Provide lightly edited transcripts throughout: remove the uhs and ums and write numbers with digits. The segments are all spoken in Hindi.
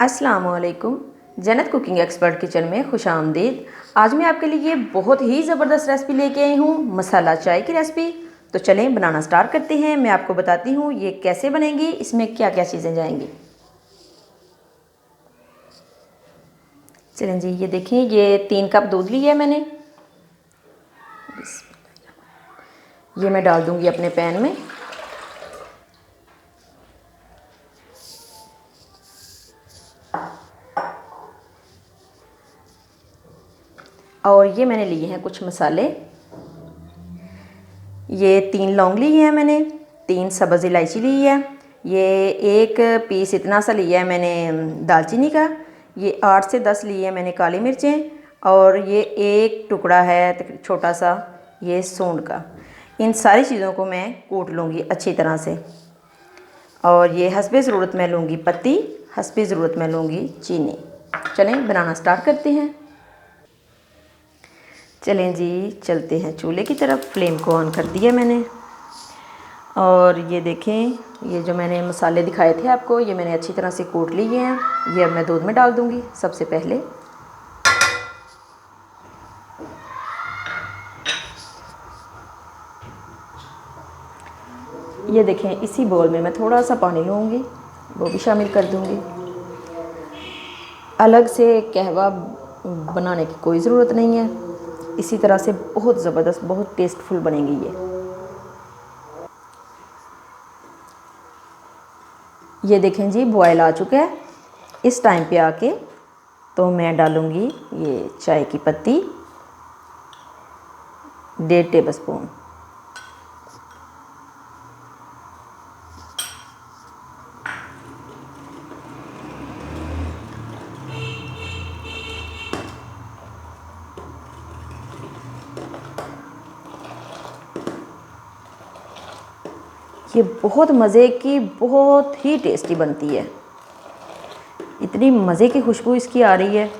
अस्सलामुअलैकुम। जन्नत कुकिंग एक्सपर्ट किचन में खुश आमदीद। आज मैं आपके लिए बहुत ही ज़बरदस्त रेसिपी लेके आई हूँ, मसाला चाय की रेसिपी। तो चलें बनाना स्टार्ट करते हैं। मैं आपको बताती हूँ ये कैसे बनेगी, इसमें क्या क्या चीज़ें जाएंगी। चलें जी, ये देखें, ये 3 कप दूध लिया है मैंने। ये मैं डाल दूँगी अपने पैन में। और ये मैंने लिए हैं कुछ मसाले। ये 3 लौंग ली है मैंने, 3 सब्ज़ इलायची ली है, ये 1 पीस इतना सा लिया है मैंने दालचीनी का, ये 8 से 10 लिए है मैंने काली मिर्चें, और ये 1 टुकड़ा है छोटा सा ये सूंड का। इन सारी चीज़ों को मैं कूट लूँगी अच्छी तरह से। और ये हस्बे ज़रूरत मैं लूँगी पत्ती, हस्बे ज़रूरत मैं लूँगी चीनी। चलें बनाना स्टार्ट करते हैं। चलें जी, चलते हैं चूल्हे की तरफ। फ्लेम को ऑन कर दिया मैंने। और ये देखें, ये जो मैंने मसाले दिखाए थे आपको, ये मैंने अच्छी तरह से कूट लिए हैं। ये अब मैं दूध में डाल दूँगी सबसे पहले। ये देखें, इसी बोल में मैं थोड़ा सा पानी लूँगी, वो भी शामिल कर दूँगी। अलग से कहवा बनाने की कोई ज़रूरत नहीं है, इसी तरह से बहुत ज़बरदस्त, बहुत टेस्टफुल बनेगी ये देखें जी, बॉयल आ चुका है। इस टाइम पे आके तो मैं डालूँगी ये चाय की पत्ती, 1.5 टेबल स्पून। ये बहुत मज़े की, बहुत ही टेस्टी बनती है। इतनी मज़े की खुशबू इसकी आ रही है।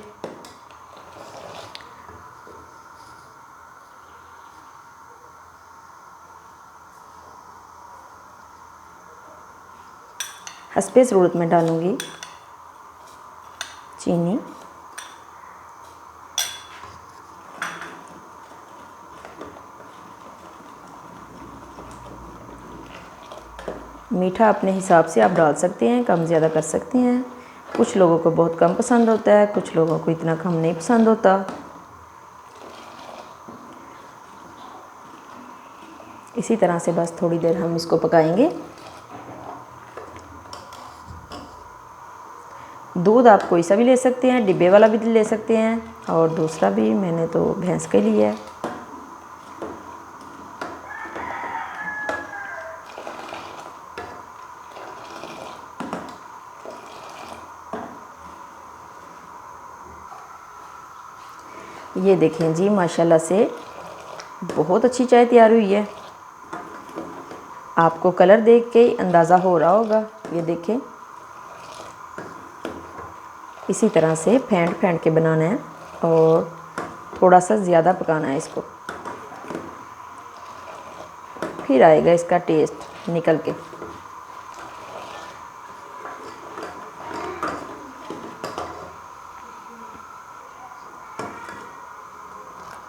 हस्बे ज़रूरत में डालूँगी चीनी। मीठा अपने हिसाब से आप डाल सकते हैं, कम ज़्यादा कर सकते हैं। कुछ लोगों को बहुत कम पसंद होता है, कुछ लोगों को इतना कम नहीं पसंद होता। इसी तरह से बस थोड़ी देर हम इसको पकाएंगे। दूध आप कोई सा भी ले सकते हैं, डिब्बे वाला भी ले सकते हैं, और दूसरा भी मैंने तो भैंस के लिया है। ये देखें जी, माशाल्लाह से बहुत अच्छी चाय तैयार हुई है। आपको कलर देख के अंदाज़ा हो रहा होगा। ये देखें, इसी तरह से फेंट फेंट के बनाना है और थोड़ा सा ज़्यादा पकाना है इसको, फिर आएगा इसका टेस्ट निकल के।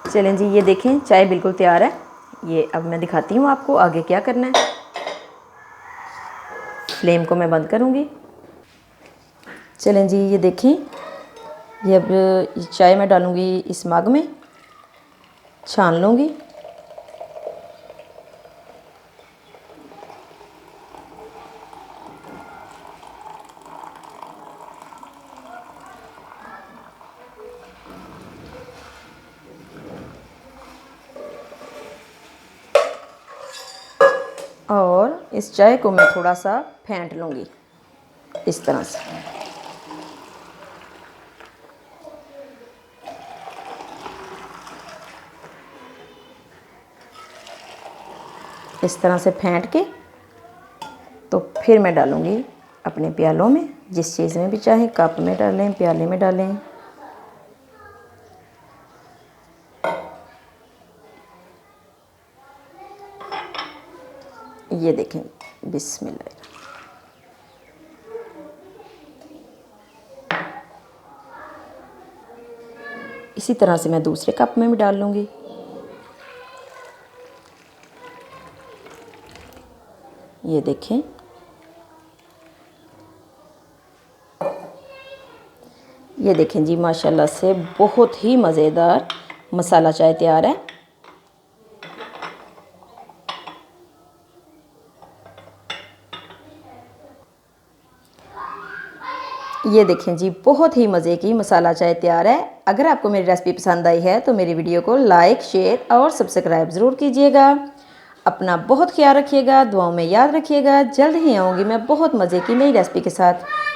चलें जी, ये देखें, चाय बिल्कुल तैयार है। ये अब मैं दिखाती हूँ आपको आगे क्या करना है। फ्लेम को मैं बंद करूँगी। चलें जी, ये देखें, ये अब चाय मैं डालूँगी इस मग में, छान लूँगी। और इस चाय को मैं थोड़ा सा फेंट लूँगी इस तरह से। इस तरह से फेंट के तो फिर मैं डालूँगी अपने प्यालों में, जिस चीज़ में भी चाहें, कप में डालें, प्याले में डालें। ये देखें, बिस्मिल्लाह। इसी तरह से मैं दूसरे कप में भी डाल लूँगी। ये देखें, ये देखें जी, माशाल्लाह से बहुत ही मज़ेदार मसाला चाय तैयार है। ये देखें जी, बहुत ही मज़े की मसाला चाय तैयार है। अगर आपको मेरी रेसिपी पसंद आई है तो मेरी वीडियो को लाइक, शेयर और सब्सक्राइब ज़रूर कीजिएगा। अपना बहुत ख्याल रखिएगा, दुआओं में याद रखिएगा। जल्द ही आऊँगी मैं बहुत मज़े की नई रेसिपी के साथ।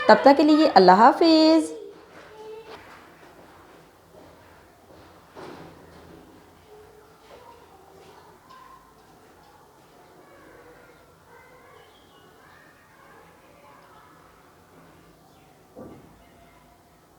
तब तक के लिए अल्लाह हाफिज़।